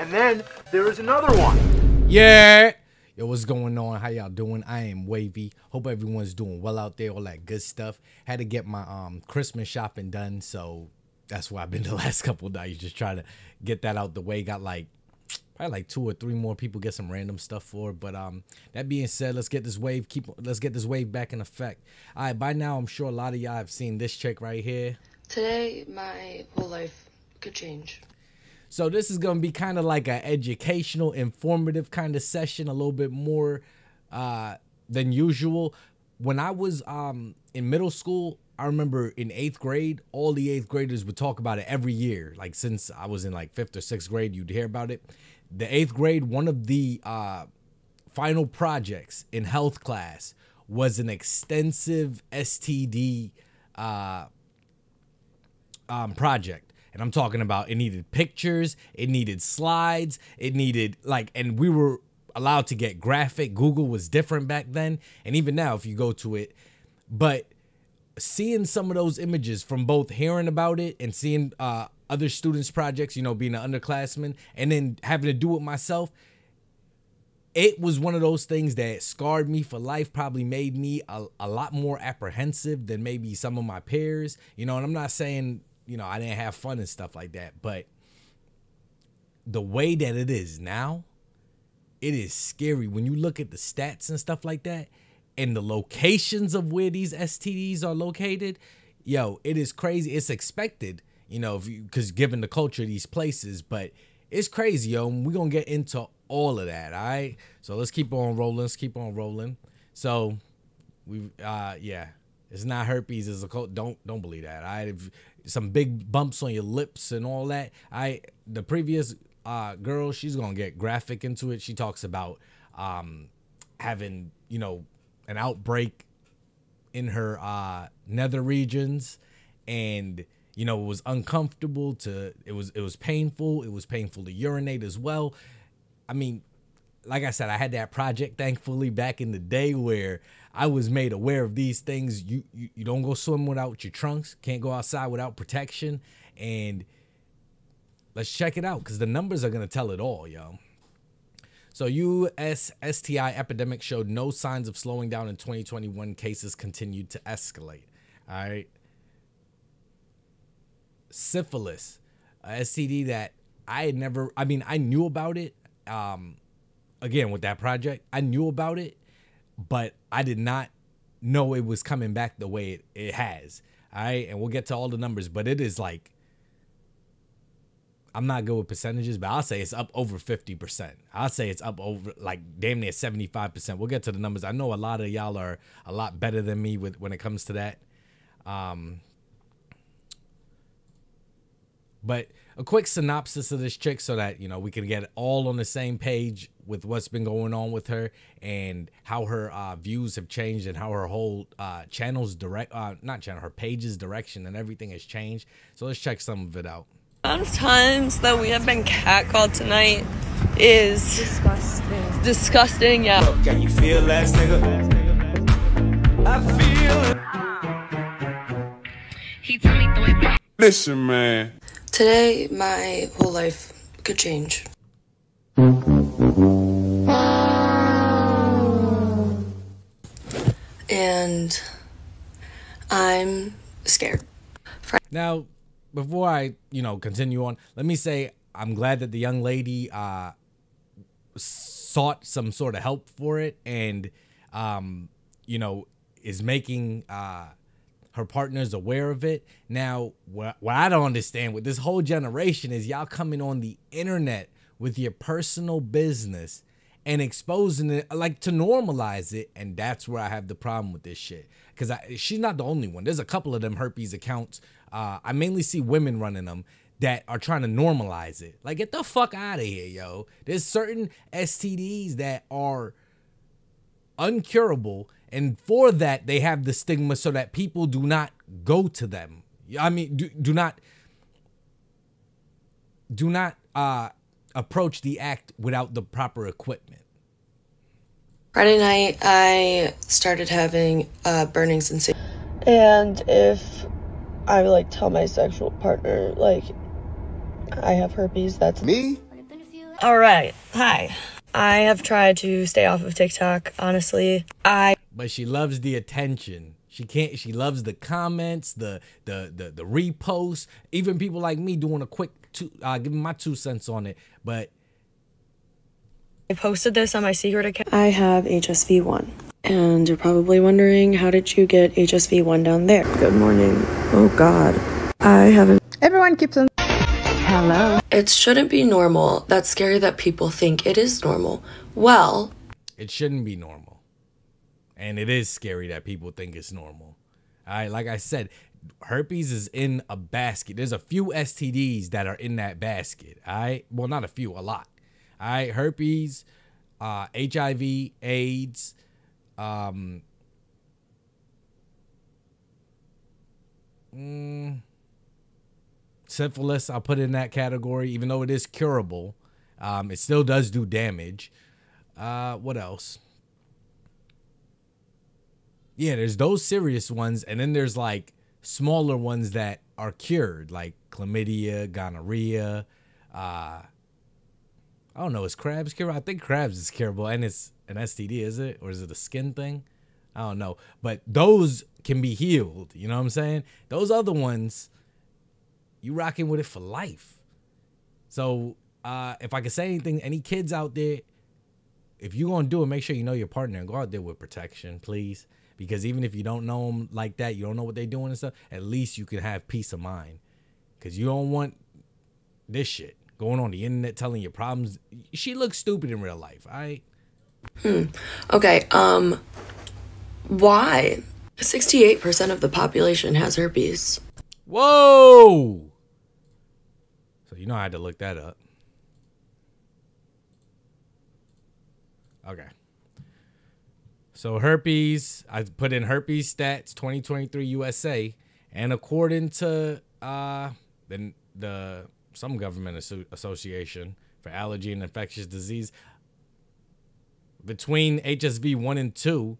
And then there is another one. Yeah. Yo, what's going on? How y'all doing? I am Wavy. Hope everyone's doing well out there, all that good stuff. Had to get my Christmas shopping done, so that's why I've been the last couple of days, just trying to get that out the way. Got probably like 2 or 3 more people get some random stuff for. But that being said, let's get this wave back in effect. All right, by now I'm sure a lot of y'all have seen this chick right here. Today, my whole life could change. So this is going to be kind of like an educational, informative kind of session, a little bit more than usual. When I was in middle school, I remember in 8th grade, all the 8th graders would talk about it every year. Like since I was in like 5th or 6th grade, you'd hear about it. The 8th grade, one of the final projects in health class was an extensive STD project. And I'm talking about it needed pictures, it needed slides, it needed and we were allowed to get graphic. Google was different back then. And even now, if you go to it, but seeing some of those images from both hearing about it and seeing other students' projects, you know, being an underclassman and then having to do it myself, it was one of those things that scarred me for life, probably made me a lot more apprehensive than maybe some of my peers, you know, and I'm not saying, you know, I didn't have fun and stuff like that, but the way that it is now, it is scary. When you look at the stats and stuff like that and the locations of where these STDs are located, yo, it is crazy. It's expected, you know, because given the culture of these places, but it's crazy, yo. We're going to get into all of that, all right? So let's keep on rolling. So, yeah. It's not herpes. It's a cold. Don't believe that. I have some big bumps on your lips and all that. The previous girl, she's gonna get graphic into it. She talks about having, you know, an outbreak in her nether regions, and you know, it was uncomfortable to. It was painful. It was painful to urinate as well. I mean, like I said, I had that project, thankfully, back in the day where I was made aware of these things. You don't go swim without your trunks. Can't go outside without protection. And let's check it out because the numbers are going to tell it all, yo. So U.S. STI epidemic showed no signs of slowing down in 2021. Cases continued to escalate. All right. Syphilis, a STD that I had never, I mean, I knew about it. Again, with that project, I knew about it, but I did not know it was coming back the way it has. All right. And we'll get to all the numbers, but it is like, I'm not good with percentages, but I'll say it's up over 50%. I'll say it's up over like damn near 75%. We'll get to the numbers. I know a lot of y'all are a lot better than me when it comes to that. But a quick synopsis of this chick so that, you know, we can get all on the same page with what's been going on with her and how her views have changed and how her whole her page's direction and everything has changed. So let's check some of it out. The amount of times that we have been catcalled tonight is disgusting, yeah. Can you feel that, nigga? I feel it. Listen, man. Today, my whole life could change. And I'm scared. Now, before I, you know, continue on, let me say I'm glad that the young lady sought some sort of help for it and, you know, is making her partners aware of it. Now, what I don't understand with this whole generation is y'all coming on the internet with your personal business and exposing it, like to normalize it. And that's where I have the problem with this shit. Because she's not the only one. There's a couple of them herpes accounts. I mainly see women running them that are trying to normalize it. Like, get the fuck out of here, yo. There's certain STDs that are uncurable, and for that they have the stigma so that people do not go to them. I mean, do not approach the act without the proper equipment. Friday night, I started having burning sensation. And if I tell my sexual partner, I have herpes, that's me. All right. Hi. I have tried to stay off of TikTok, honestly. But she loves the attention. She loves the comments, the reposts, even people like me doing a quick giving my 2 cents on it. But I posted this on my secret account. I have HSV1. And you're probably wondering, how did you get HSV1 down there? Good morning. Oh God. I haven't. Everyone keeps on. Hello. It shouldn't be normal. That's scary that people think it is normal. Well, it shouldn't be normal. And it is scary that people think it's normal. All right, like I said, herpes is in a basket. There's a few STDs that are in that basket. All right, well, not a few, a lot. All right, herpes, HIV, AIDS, syphilis. I'll put in that category, even though it is curable. It still does do damage. What else? Yeah, there's those serious ones, and then there's like smaller ones that are cured, like chlamydia, gonorrhea. I don't know, is crabs curable? I think crabs is curable, and it's an STD, is it? Or is it a skin thing? I don't know. But those can be healed, you know what I'm saying? Those other ones, you rocking with it for life. So if I could say anything, any kids out there, if you're going to do it, make sure you know your partner and go out there with protection, please. Because even if you don't know them like that, you don't know what they're doing and stuff, at least you can have peace of mind. Because you don't want this shit going on the internet telling your problems. She looks stupid in real life, all right? Okay, why? 68% of the population has herpes. Whoa! So you know I had to look that up. Okay. So herpes, I put in herpes stats 2023 USA, and according to some government association for allergy and infectious disease, between HSV 1 and 2,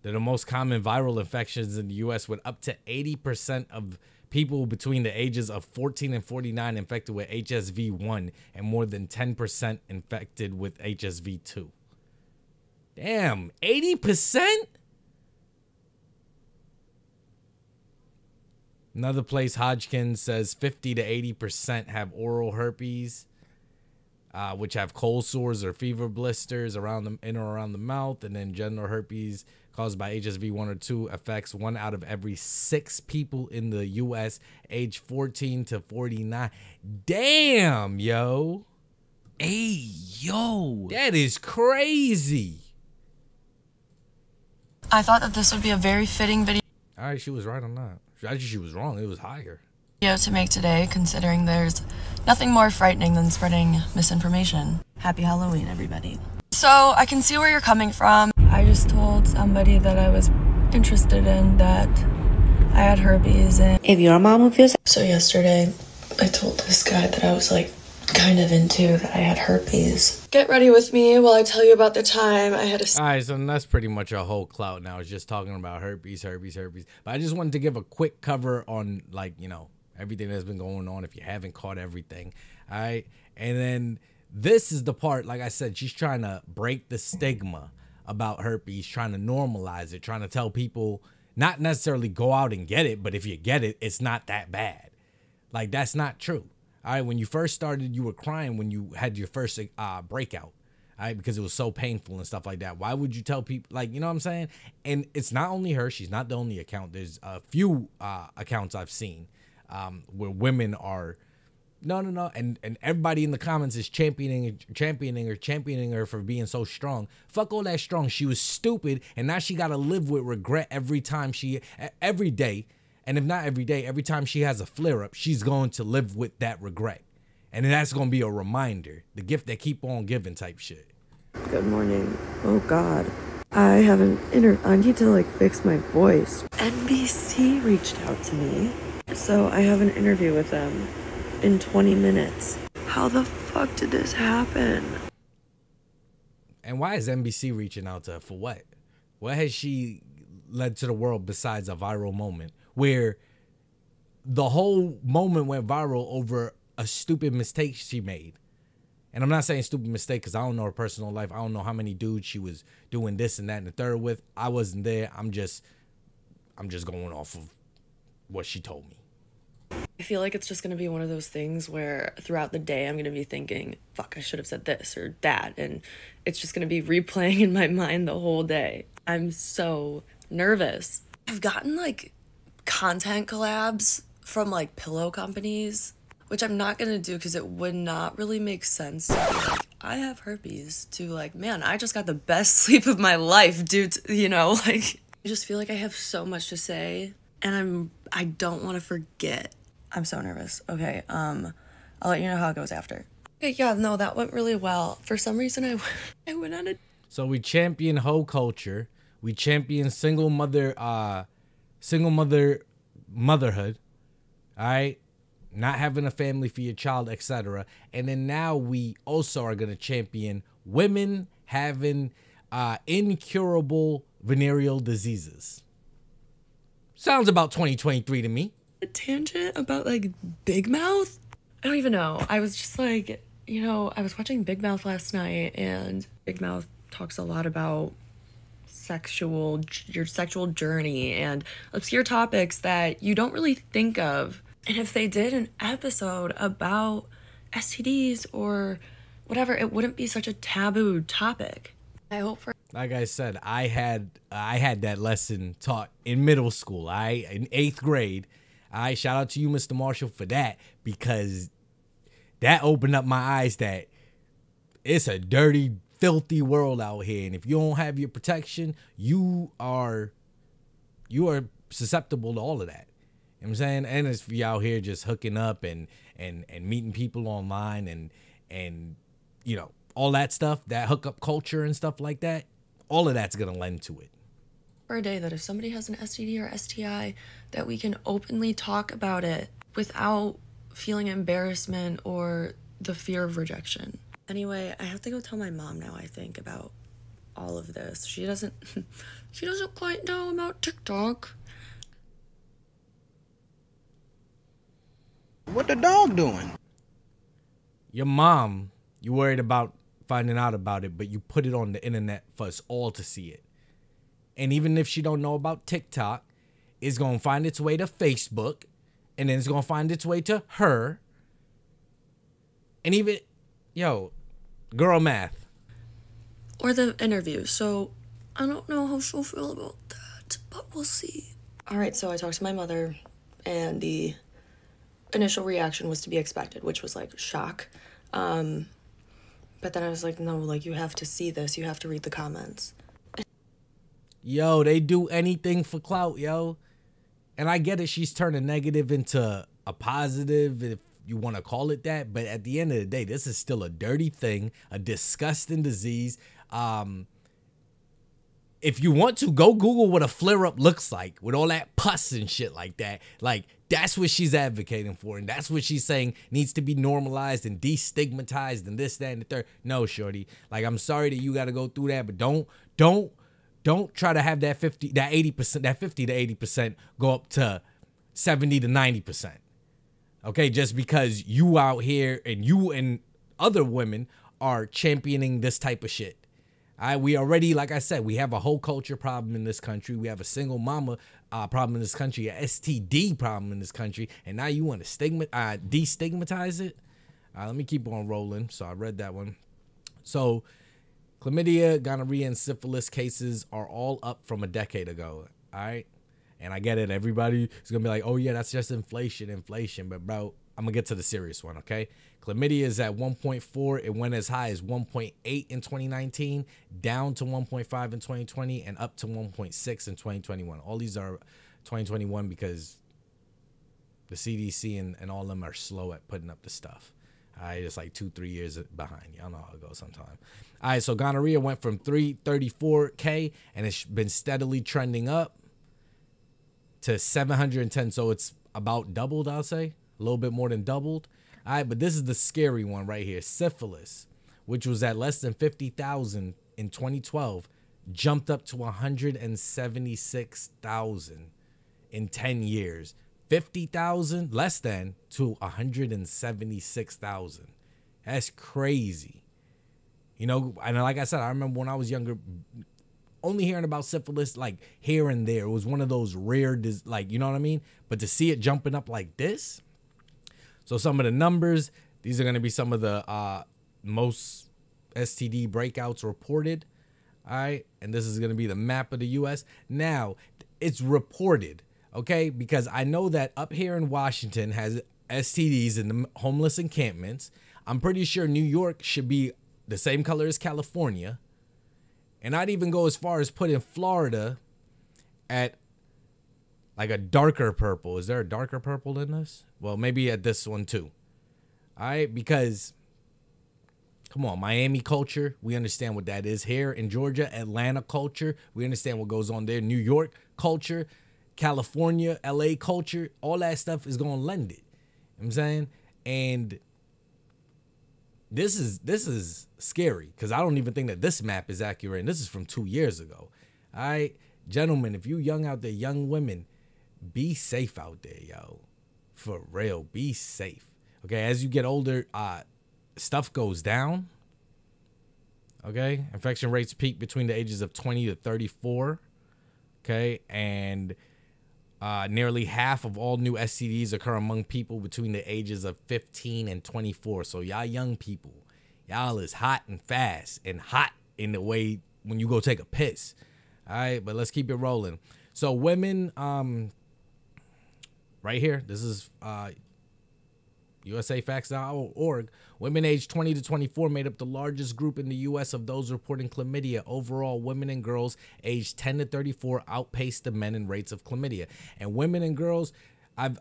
they're the most common viral infections in the US, with up to 80% of people between the ages of 14 and 49 infected with HSV 1 and more than 10% infected with HSV 2. Damn, 80%? Another place, Hodgkin says 50 to 80% have oral herpes, which have cold sores or fever blisters around the in or around the mouth. And then genital herpes caused by HSV 1 or 2 affects 1 out of every 6 people in the U.S. age 14 to 49. Damn, yo. Hey, yo. That is crazy. I thought that this would be a very fitting video All right, she was right on that. Actually, she was wrong. It was higher. to make today, considering there's nothing more frightening than spreading misinformation. Happy Halloween, everybody. So, I can see where you're coming from. I just told somebody that I was interested in that I had herpes, and if your mom who feels... So yesterday, I told this guy that I was like kind of into that I had herpes. Get ready with me while I tell you about the time I had a... All right, so that's pretty much our whole clout now. It's just talking about herpes. But I just wanted to give a quick cover on, like, you know, everything that's been going on if you haven't caught everything. All right, and then this is the part, like I said, she's trying to break the stigma about herpes, trying to normalize it, trying to tell people not necessarily go out and get it, but if you get it, it's not that bad. Like, that's not true. All right, when you first started, you were crying when you had your first breakout, all right, because it was so painful and stuff like that. Why would you tell people, like, you know what I'm saying? And it's not only her. She's not the only account. There's a few accounts I've seen where women are, no. And everybody in the comments is championing her for being so strong. Fuck all that strong. She was stupid, and now she got to live with regret every day. And if not every day, every time she has a flare-up, she's going to live with that regret. And that's going to be a reminder. The gift that keep on giving type shit. Good morning. Oh, God. I have I need to, like, fix my voice. NBC reached out to me. So I have an interview with them in 20 minutes. How the fuck did this happen? And why is NBC reaching out to her? For what? What has she led to the world besides a viral moment? Where the whole moment went viral over a stupid mistake she made. And I'm not saying stupid mistake because I don't know her personal life. I don't know how many dudes she was doing this and that and the third with. I wasn't there. I'm just going off of what she told me. I feel like it's just going to be one of those things where throughout the day I'm going to be thinking, fuck, I should have said this or that. And it's just going to be replaying in my mind the whole day. I'm so nervous. I've gotten like content collabs from like pillow companies, which I'm not going to do because it would not really make sense to be like, I have herpes, to like, man, I just got the best sleep of my life due to, you know, like, I just feel like I have so much to say and I don't want to forget. I'm so nervous. Okay, I'll let you know how it goes after. Okay, yeah, no, that went really well. For some reason, I went on a... So we champion hoe culture. We champion single motherhood. All right? Not having a family for your child, etc. And then now we also are going to champion women having incurable venereal diseases. Sounds about 2023 to me. A tangent about like Big Mouth? I don't even know. I was just like, you know, I was watching Big Mouth last night, and Big Mouth talks a lot about your sexual journey and obscure topics that you don't really think of. And if they did an episode about STDs or whatever, it wouldn't be such a taboo topic. I hope for... Like I said, I had that lesson taught in middle school. In 8th grade. Shout out to you, Mr. Marshall, for that, because that opened up my eyes that it's a dirty, filthy world out here. And if you don't have your protection, you are susceptible to all of that. You know what I'm saying? And if you out here just hooking up and meeting people online and you know, all that stuff, that hookup culture and stuff like that, all of that's going to lend to it. For a day that if somebody has an STD or STI, that we can openly talk about it without feeling embarrassment or the fear of rejection. Anyway, I have to go tell my mom now, I think, about all of this. She doesn't quite know about TikTok. What the dog doing? Your mom, you worried about finding out about it, but you put it on the internet for us all to see it. And even if she don't know about TikTok, it's going to find its way to Facebook, and then it's going to find its way to her. And even, yo, girl math. Or the interview. So I don't know how she'll feel about that, but we'll see. All right, so I talked to my mother, and the initial reaction was to be expected, which was like shock. But then I was like, no, like, you have to see this. You have to read the comments. Yo, they do anything for clout, yo. And I get it. She's turning negative into a positive, if you want to call it that. But at the end of the day, this is still a dirty thing, a disgusting disease. If you want to, go Google what a flare-up looks like with all that pus and shit like that. Like, that's what she's advocating for. And that's what she's saying needs to be normalized and destigmatized and this, that, and the third. No, shorty. Like, I'm sorry that you got to go through that, but don't try to have that 50 to 80% go up to 70 to 90%. Okay, just because you out here and you and other women are championing this type of shit. We already, like I said, we have a whole culture problem in this country. We have a single mama problem in this country, a STD problem in this country, and now you want to destigmatize it? Let me keep on rolling. So I read that one. So chlamydia, gonorrhea, and syphilis cases are all up from a decade ago, all right? And I get it. Everybody is going to be like, oh, yeah, that's just inflation. But, bro, I'm going to get to the serious one, okay? Chlamydia is at 1.4. It went as high as 1.8 in 2019, down to 1.5 in 2020, and up to 1.6 in 2021. All these are 2021 because the CDC and all of them are slow at putting up the stuff. All right, it's like 2-3 years behind. Y'all know how it goes sometimes. All right, so gonorrhea went from 334K, and it's been steadily trending up to 710. So it's about doubled, I'll say. A little bit more than doubled. All right, but this is the scary one right here. Syphilis, which was at less than 50,000 in 2012, jumped up to 176,000 in 10 years. 50,000 less than to 176,000 That's crazy. You know, and like I said, I remember when I was younger, only hearing about syphilis like here and there. It was one of those rare, like, you know what I mean? But to see it jumping up like this. So some of the numbers, these are going to be some of the most STD breakouts reported. All right. And this is going to be the map of the U.S. Now, it's reported, okay? Because I know that up here in Washington has STDs in the homeless encampments. I'm pretty sure New York should be the same color as California. And I'd even go as far as putting Florida at like a darker purple. Is there a darker purple in this? Well, maybe at this one too. All right, because come on, Miami culture, we understand what that is. Here in Georgia, Atlanta culture, we understand what goes on there. New York culture, California, LA culture, all that stuff is going to lend it. You know what I'm saying? And this is scary because I don't even think that this map is accurate. And this is from 2 years ago. All right, gentlemen, if you young out there, young women, be safe out there, yo. For real, be safe. Okay, as you get older, stuff goes down. Okay, infection rates peak between the ages of 20 to 34. Okay, and nearly half of all new STDs occur among people between the ages of 15 and 24. So y'all young people, y'all is hot and fast and hot in the way when you go take a piss. All right, but let's keep it rolling. So women, right here, this is USAFacts.org. Women aged 20 to 24 made up the largest group in the U.S. of those reporting chlamydia. Overall, women and girls aged 10 to 34 outpaced the men in rates of chlamydia. And women and girls, I've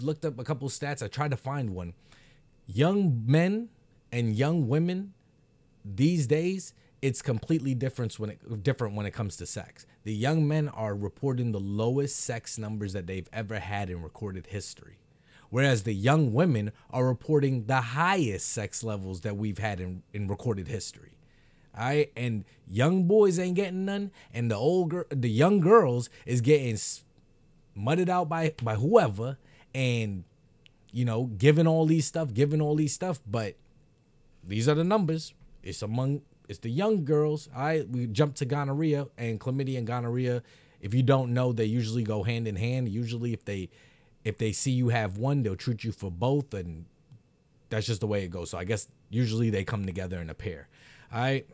looked up a couple stats. I tried to find one. Young men and young women these days, it's completely different when it comes to sex. The young men are reporting the lowest sex numbers that they've ever had in recorded history. Whereas the young women are reporting the highest sex levels that we've had in recorded history. All right. And young boys ain't getting none. And the young girls is getting mudded out by whoever. And, you know, giving all these stuff. But these are the numbers. It's the young girls. All right. We jump to gonorrhea, and chlamydia and gonorrhea. If you don't know, they usually go hand in hand. Usually if they see you have one, they'll treat you for both, and that's just the way it goes. So I guess usually they come together in a pair. All right.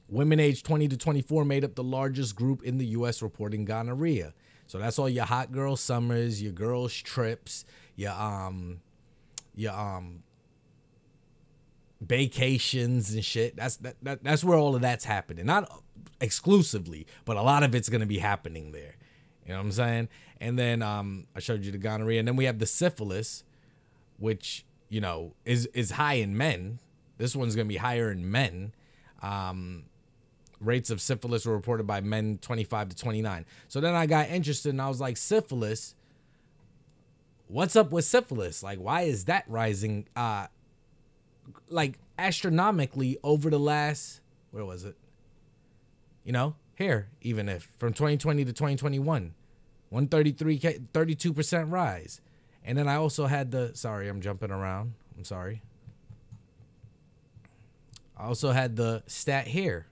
Women aged 20 to 24 made up the largest group in the U.S. reporting gonorrhea. So that's all your hot girl summers, your girls trips, your vacations and shit. That's where all of that's happening. Not exclusively, but a lot of it's going to be happening there. You know what I'm saying? And then I showed you the gonorrhea. And then we have the syphilis, which, you know, is high in men. This one's going to be higher in men. Rates of syphilis were reported by men 25 to 29. So then I got interested and I was like, syphilis? What's up with syphilis? Like, why is that rising like astronomically over the last, where was it? You know, here, even if from 2020 to 2021, 32% rise. And then I also had sorry, I'm jumping around. I'm sorry. I also had the stat here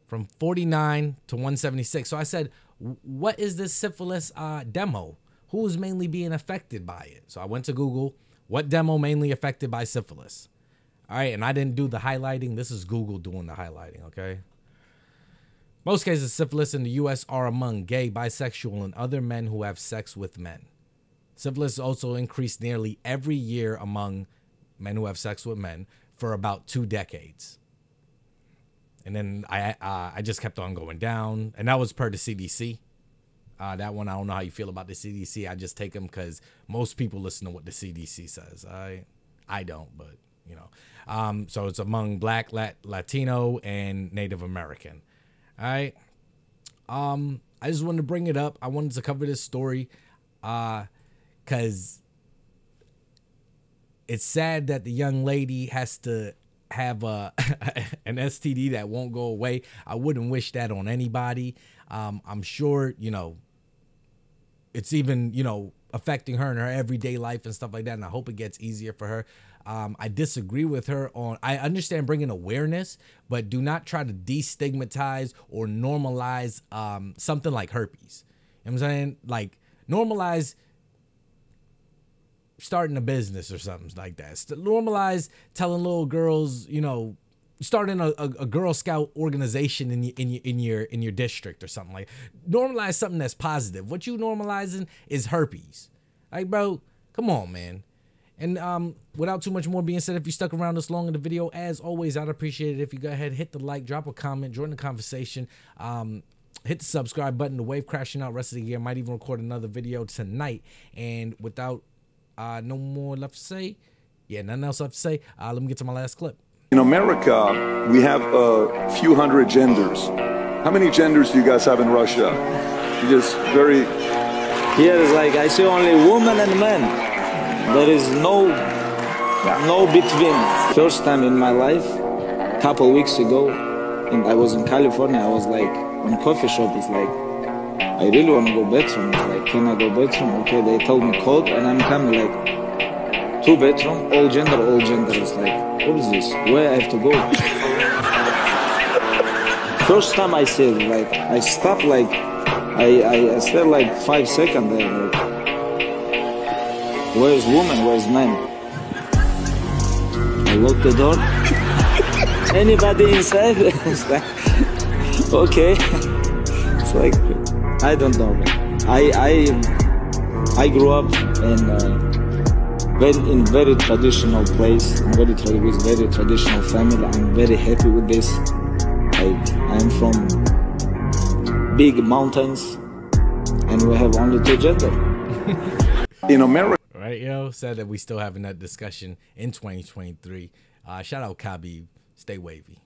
from 49 to 176. So I said, what is this syphilis demo? Who is mainly being affected by it? So I went to Google. What demo mainly affected by syphilis? All right, and I didn't do the highlighting. This is Google doing the highlighting, okay? Most cases of syphilis in the U.S. are among gay, bisexual, and other men who have sex with men. Syphilis also increased nearly every year among men who have sex with men for about 2 decades. And then I just kept on going down, and that was per the CDC. That one, I don't know how you feel about the CDC. I just take them because most people listen to what the CDC says. I don't, but, you know. So it's among Black, Latino, and Native American. All right. I just wanted to bring it up. I wanted to cover this story because it's sad that the young lady has to have an STD that won't go away. I wouldn't wish that on anybody. I'm sure, you know, it's even, you know, affecting her in her everyday life and stuff like that. And I hope it gets easier for her. I disagree with her on, I understand bringing awareness, but do not try to destigmatize or normalize something like herpes. You know what I'm saying? Like, normalize starting a business or something like that. Normalize telling little girls, you know, starting a Girl Scout organization in your district or something like. Normalize something that's positive. What you normalizing is herpes. Like, bro, come on, man. And without too much more being said, if you stuck around this long in the video, as always, I'd appreciate it if you go ahead, hit the like, drop a comment, join the conversation, hit the subscribe button. The wave crashing out rest of the year. Might even record another video tonight. And without no more left to say, yeah, nothing else left to say, let me get to my last clip. In America, we have a few hundred genders. How many genders do you guys have in Russia? Just very... Here is like, I see only women and men. There is no between. First time in my life, couple weeks ago, and I was in California, I was like, on a coffee shop, it's like, I really want to go bathroom. It's like, can I go bathroom? Okay, they told me code, and I'm coming like, 2 bedroom, all gender. It's like, what is this? Where I have to go? First time I see it, like, I stopped like, I stayed like 5 seconds there, like, where's woman, where's man? I lock the door. Anybody inside? It's like, okay. It's like, I don't know, man. I grew up in very traditional place, with very traditional family. I'm very happy with this. I'm from big mountains, and we have only 2 gender. In America. Right, yo, said that we still having that discussion in 2023. Shout out Khabib. Stay wavy.